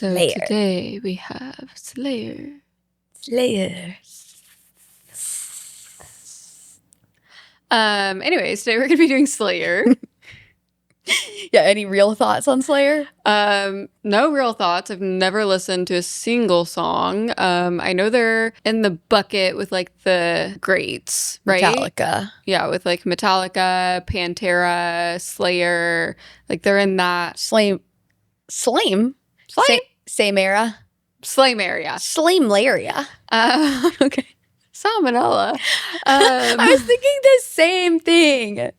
So Slayer. today we have Slayer. Slayer. Anyways, today we're going to be doing Slayer. Yeah, any real thoughts on Slayer? No real thoughts. I've never listened to a single song. I know they're in the bucket with like the greats, right? Metallica. Yeah, with like Metallica, Pantera, Slayer. Like they're in that. Same era. Slayer, yeah. Slame-laria. Okay. Salmonella. I was thinking the same thing.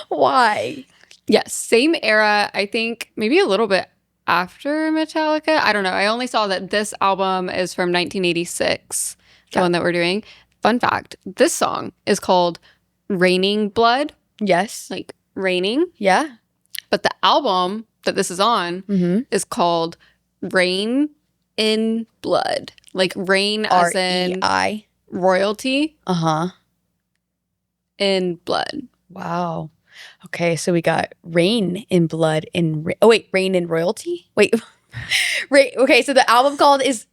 Why? Yes, same era. I think maybe a little bit after Metallica. I don't know. I only saw that this album is from 1986, the one that we're doing. Fun fact, this song is called Raining Blood. Yes. Like raining. Yeah. But the album that this is on is called Rain in Blood. Like rain as in R-E-I. royalty. Uh-huh. In blood. Wow. Okay, so we got Rain in Blood in Rain in Royalty? Wait. Okay, so the album is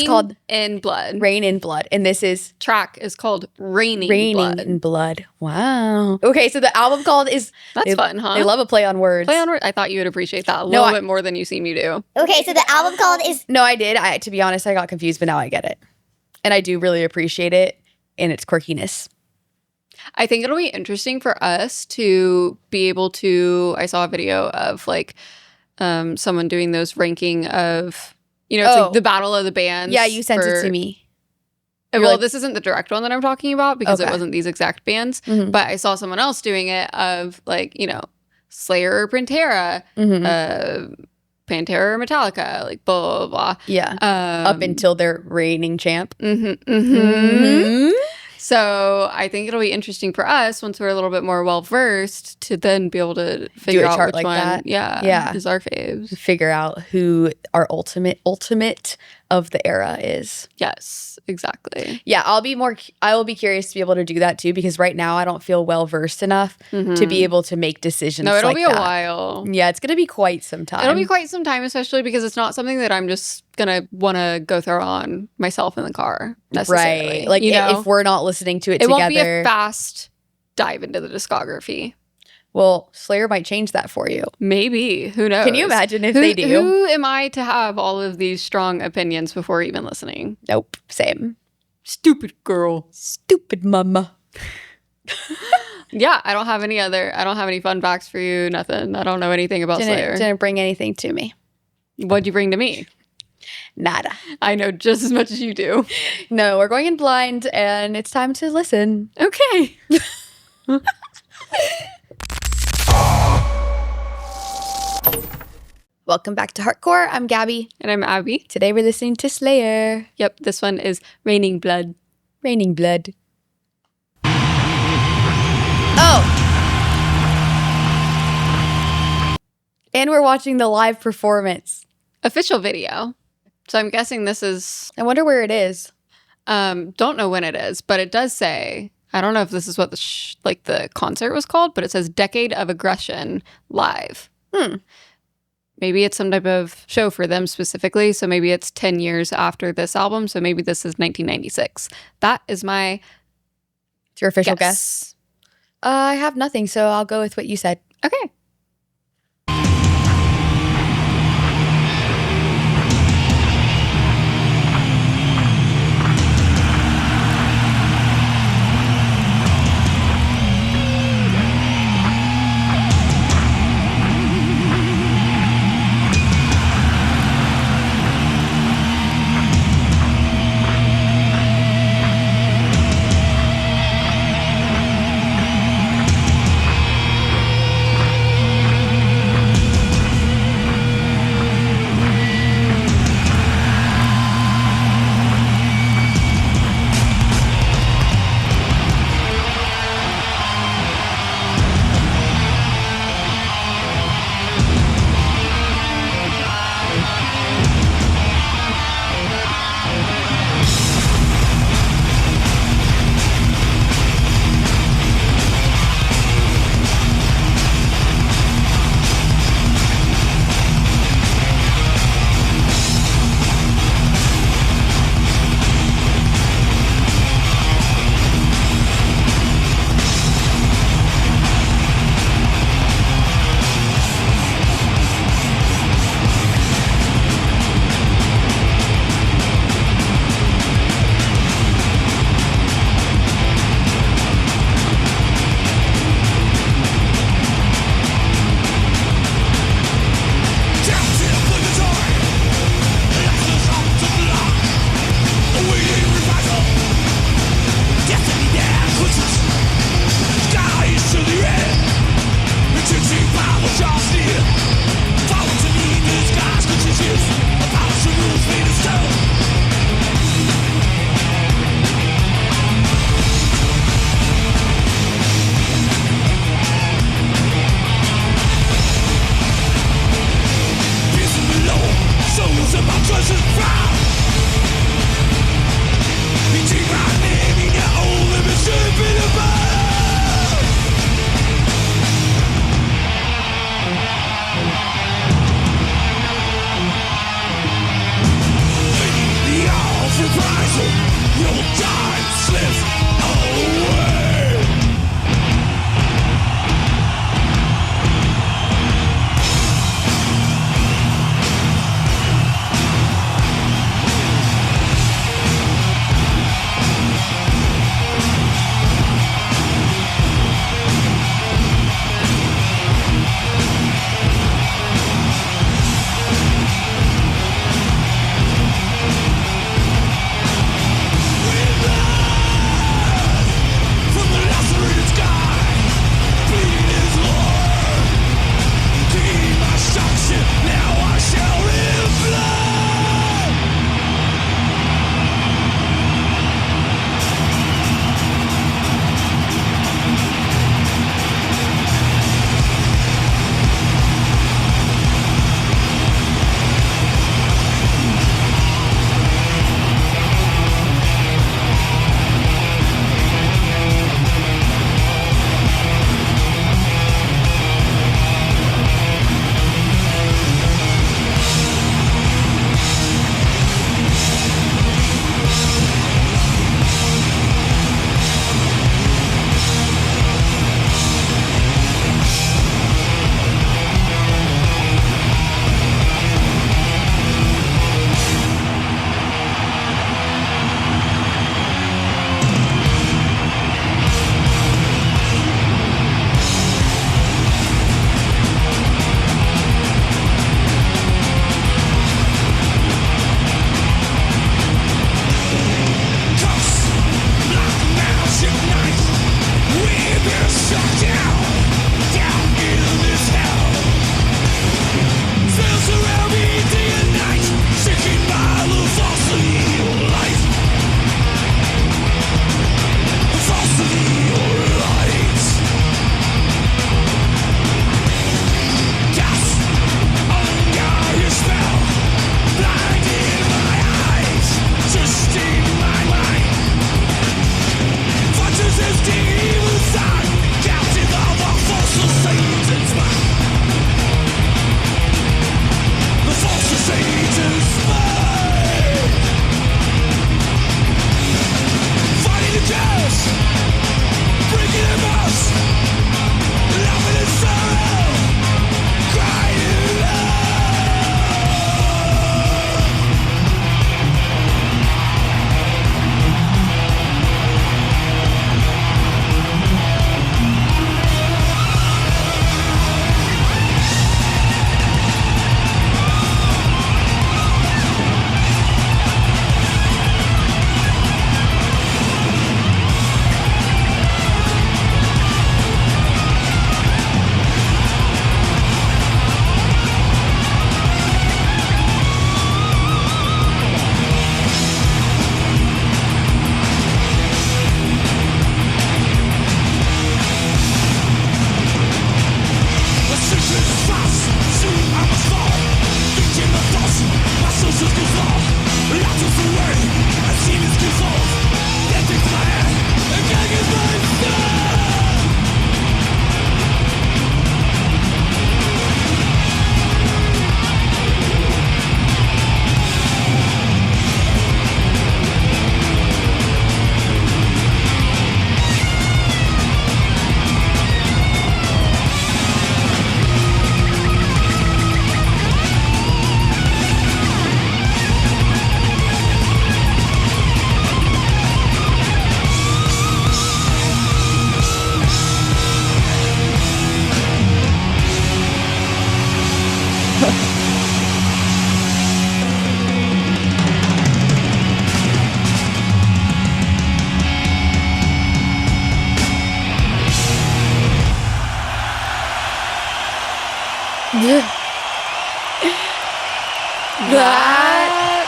called in Blood. Rain in Blood, and this is track is called Raining Blood. in Blood. Wow. Okay, so the album That's fun, huh? They love a play on words. Play on words. I thought you would appreciate that a little bit more than you seem to do. Okay, so the album is No, I did. To be honest, I got confused, but now I get it. And I do really appreciate it and its quirkiness. I think it'll be interesting for us to be able to. I saw a video of like someone doing those ranking of, it's like the battle of the bands. Yeah, you sent it to me. Well, this isn't the direct one that I'm talking about because it wasn't these exact bands. But I saw someone else doing it of like, Slayer or Pantera, Pantera or Metallica, like blah, blah, blah. Yeah. Up until their reigning champ. So I think it'll be interesting for us once we're a little bit more well-versed to then be able to figure out which one is our faves. Figure out who our ultimate of the era is. Yes, exactly. Yeah, I will be curious to be able to do that too, because right now I don't feel well-versed enough to be able to make decisions like that. No, it'll be a while. Yeah, it's going to be quite some time. It'll be quite some time, especially because it's not something that I'm just going to want to go throw on myself in the car necessarily. Right. Like, if we're not listening to it together. It won't be a fast dive into the discography. Well, Slayer might change that for you. Maybe. Who knows? Can you imagine if they do? Who am I to have all of these strong opinions before even listening? Nope. Same. Stupid girl. Stupid mama. Yeah, I don't have any fun facts for you. Nothing. I don't know anything about Slayer. Didn't bring anything to me. What'd you bring to me? Nada. I know just as much as you do. No, we're going in blind and it's time to listen. Okay. Welcome back to Heartcore. I'm Gabby. And I'm Abby. Today we're listening to Slayer. Yep, this one is Raining Blood. Raining Blood. Oh! And we're watching the live performance. Official video. So I'm guessing this is... I wonder where it is. Don't know when it is, but it does say... I don't know if this is what the concert was called, but it says Decade of Aggression Live. Maybe it's some type of show for them specifically. So maybe it's 10 years after this album. So maybe this is 1996. That is my It's your official guess? I have nothing, so I'll go with what you said. Okay.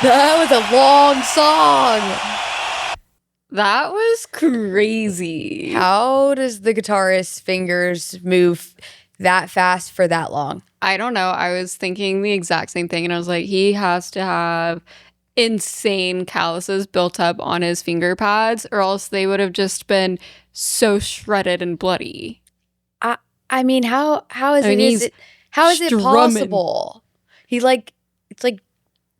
That was a long song. That was crazy. How does the guitarist's fingers move that fast for that long? I don't know. I was thinking the exact same thing, and I was like, he has to have insane calluses built up on his finger pads, or else they would have just been so shredded and bloody. I mean, how is it possible? He like, it's like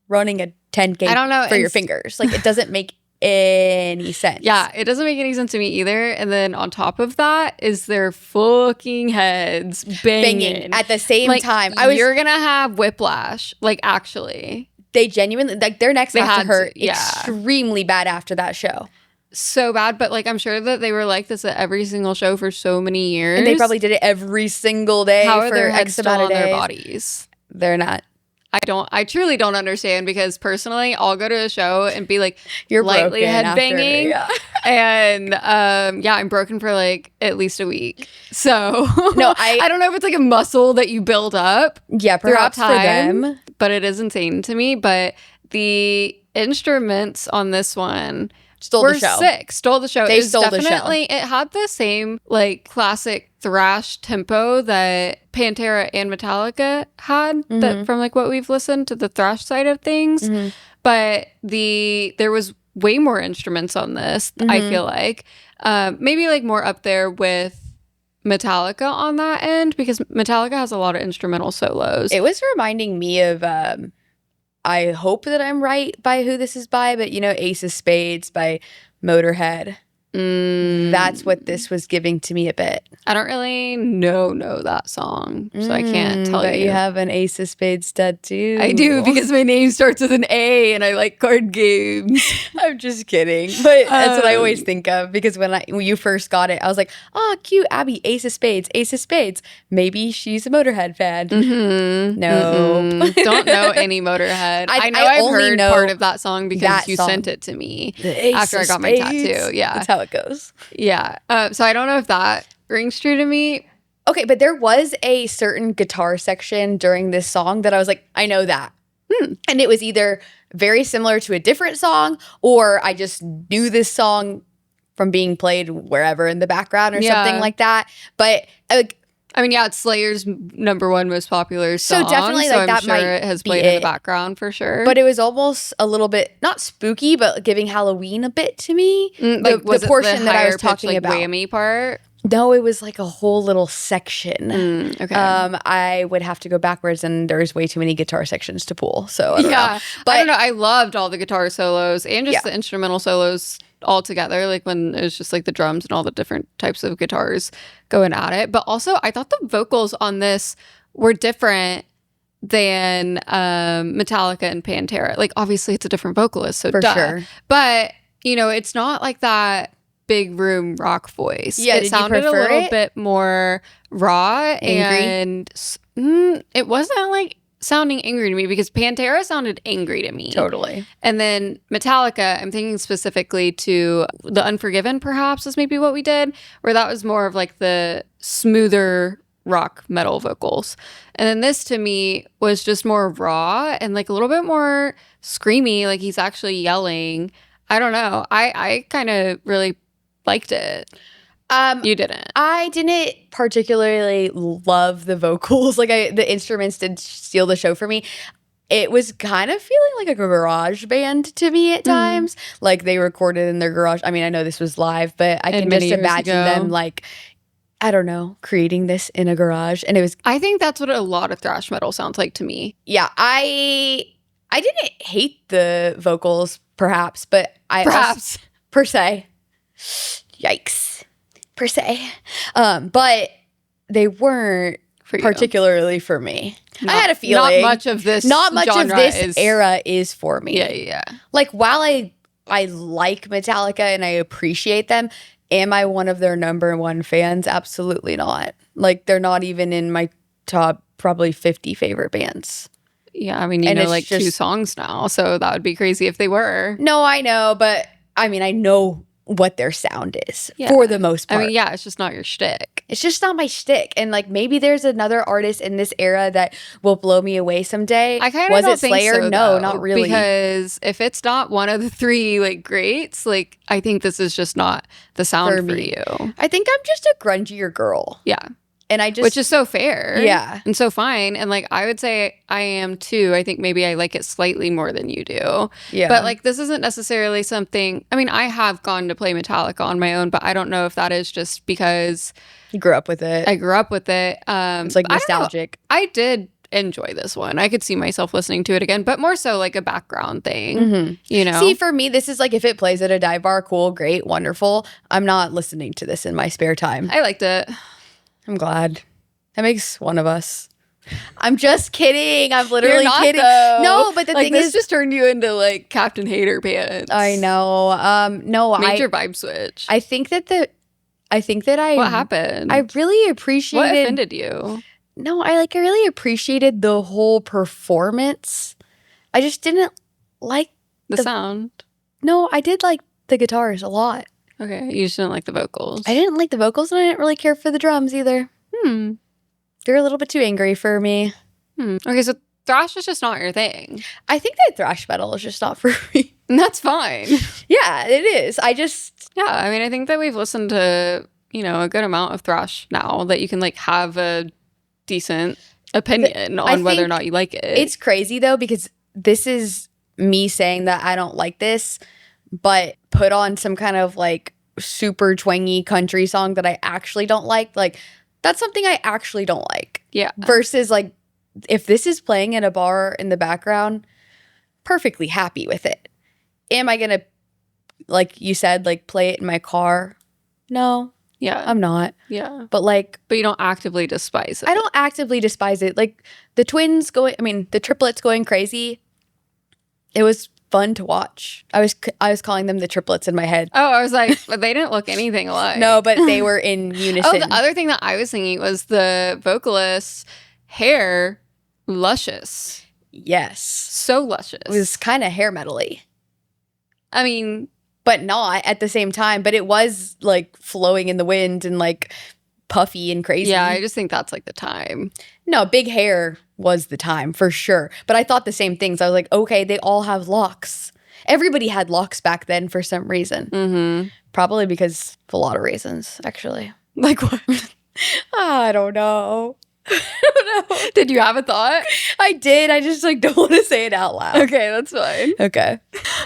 running a 10K I don't know, for your fingers. Like, it doesn't make any sense. Yeah, it doesn't make any sense to me either. And then on top of that is their fucking heads banging at the same time. You're gonna have whiplash. Like, actually, they genuinely, like, their necks have to hurt yeah. extremely bad after that show. So bad, but like, I'm sure that they were like this at every single show for so many years, and they probably did it every single day. How are for their heads X still amount on of days. their bodies? They're not. I truly don't understand, because personally, I'll go to a show and be like, you're lightly head banging, yeah. and I'm broken for like at least a week. So no, I don't know if it's like a muscle that you build up. Yeah, perhaps throughout time, for them, but it is insane to me. But the instruments on this one stole the show. They stole the show. It had the same like classic thrash tempo that Pantera and Metallica had, that from like what we've listened to the thrash side of things. But there was way more instruments on this. I feel like maybe like more up there with Metallica on that end, because Metallica has a lot of instrumental solos. It was reminding me of I hope that I'm right by who this is by, but you know, Ace of Spades by Motorhead. That's what this was giving to me a bit. I don't really know that song, so I can't tell you. But you have an Ace of Spades tattoo. I do, because my name starts with an A and I like card games. I'm just kidding. But that's what I always think of, because when you first got it, I was like, oh, cute, Abby, Ace of Spades, Ace of Spades. Maybe she's a Motorhead fan. No. Don't know any Motorhead. I know I've heard part of that song because you sent it to me after I got my tattoo. Yeah. That's how it goes. Yeah. So I don't know if that rings true to me. Okay, but there was a certain guitar section during this song that I was like, I know that. And it was either very similar to a different song, or I just knew this song from being played wherever in the background or something like that. But I mean, yeah, it's Slayer's #1 most popular song. So definitely, like, I'm that sure might it has be played in the background for sure. But it was almost a little bit, not spooky, but giving Halloween a bit to me. Was the portion it the that I was pitch, talking like, about. whammy part? No, it was like a whole little section. Okay. I would have to go backwards, and there's way too many guitar sections to pull. So I don't know. But I don't know. I loved all the guitar solos and just the instrumental solos all together. Like when it was just like the drums and all the different types of guitars going at it. But also, I thought the vocals on this were different than Metallica and Pantera. Like, obviously, it's a different vocalist, so for sure. But you know, it's not like that big room rock voice. Yeah, it sounded a little bit more raw, angry? And it wasn't like sounding angry to me, because Pantera sounded angry to me. Totally. And then Metallica, I'm thinking specifically to The Unforgiven, perhaps, is maybe what we did, where that was more of like the smoother rock metal vocals. And then this to me was just more raw and like a little bit more screamy, like he's actually yelling. I don't know. I kind of really liked it. You didn't. I didn't particularly love the vocals. Like the instruments did steal the show for me. It was kind of feeling like a garage band to me at times. Like they recorded in their garage. I mean, I know this was live, but I can just imagine them like, I don't know, creating this in a garage. And it was. I think that's what a lot of thrash metal sounds like to me. Yeah, I didn't hate the vocals, perhaps, but per se. Yikes. Per se. But they weren't particularly for me. I had a feeling. Not much of this era is for me. Yeah. Like, while I like Metallica and I appreciate them, am I one of their #1 fans? Absolutely not. Like, they're not even in my top probably 50 favorite bands. Yeah, I mean, you know, like just 2 songs now, so that would be crazy if they were. No, I know, but I mean, I know what their sound is for the most part. I mean, yeah, it's just not your shtick. It's just not my shtick. And like, maybe there's another artist in this era that will blow me away someday. I kind of don't think Slayer? So, no, though, not really. Because if it's not one of the 3 like greats, like I think this is just not the sound for you. I think I'm just a grungier girl. Yeah. And I just, which is so fair. Yeah. And so fine. And like, I would say I am too. I think maybe I like it slightly more than you do. Yeah. But like, this isn't necessarily something, I mean, I have gone to play Metallica on my own, but I don't know if that is just because you grew up with it. I grew up with it. It's like nostalgic. I did enjoy this one. I could see myself listening to it again, but more so like a background thing, you know? See, for me, this is like if it plays at a dive bar, cool, great, wonderful. I'm not listening to this in my spare time. I liked it. I'm glad. That makes one of us. I'm just kidding. I'm literally You're not, kidding. though. No, but the like, thing this is, just turned you into like Captain Hater pants. I know. No, Major vibe switch. I think that What happened? I really appreciated. What offended you? No, I really appreciated the whole performance. I just didn't like The sound. No, I did like the guitars a lot. Okay, you just didn't like the vocals. I didn't like the vocals, and I didn't really care for the drums either. They're a little bit too angry for me. Okay, so thrash is just not your thing. I think that thrash metal is just not for me. And that's fine. Yeah, it is. Yeah, I mean, I think that we've listened to, you know, a good amount of thrash now that you can like have a decent opinion on whether or not you like it. It's crazy though, because this is me saying that I don't like this, but put on some kind of like super twangy country song that I actually don't like. Like, that's something I actually don't like. Yeah. Versus like, if this is playing at a bar in the background, perfectly happy with it. Am I going to, like you said, like play it in my car? No. Yeah. I'm not. Yeah. But like, But you don't actively despise it. I don't actively despise it. Like the triplets going crazy. It was fun to watch. I was calling them the triplets in my head. Oh, I was like, but they didn't look anything alike. No, but they were in unison. Oh, the other thing that I was thinking was the vocalist's hair, luscious. Yes. So luscious. It was kind of hair metal-y. I mean, but not at the same time. But it was like flowing in the wind and like puffy and crazy. yeah, I just think that's like the time. No, big hair was the time for sure. But I thought the same things. I was like, okay, they all have locks. Everybody had locks back then for some reason. Probably because of a lot of reasons, actually. Like what? I don't know. I don't know. Did you have a thought? I did. I just like don't want to say it out loud. Okay, that's fine. Okay.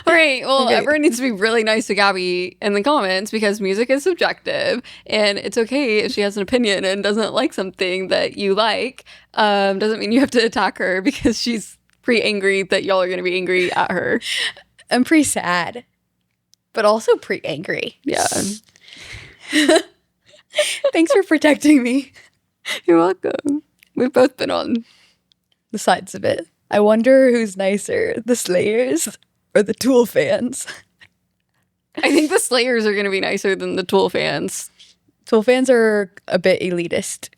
All right. Well, Okay. everyone needs to be really nice to Gabby in the comments because music is subjective and it's okay if she has an opinion and doesn't like something that you like. Doesn't mean you have to attack her because she's pretty angry that y'all are going to be angry at her. I'm pretty sad, but also pretty angry. Yeah. Thanks for protecting me. You're welcome. We've both been on The sides of it. I wonder who's nicer, the Slayers or the Tool fans. I think the Slayers are going to be nicer than the Tool fans. Tool fans are a bit elitist.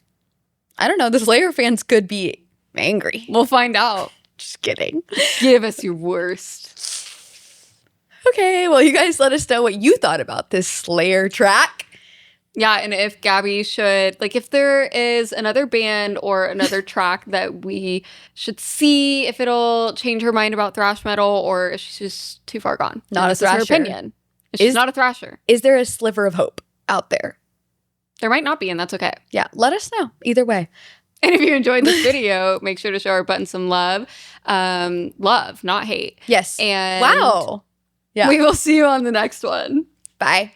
I don't know. The Slayer fans could be angry. We'll find out. Just kidding. Give us your worst. Okay, well, you guys let us know what you thought about this Slayer track. Yeah, and if Gabby should, like, if there is another band or another track that we should see, if it'll change her mind about thrash metal or if she's just too far gone. Not a This is her thrasher. opinion. She's not a thrasher. Is there a sliver of hope out there? There might not be, and that's okay. Yeah, let us know. Either way. And if you enjoyed this video, make sure to show our button some love. Love, not hate. Yes. And wow. Yeah. we will see you on the next one. Bye.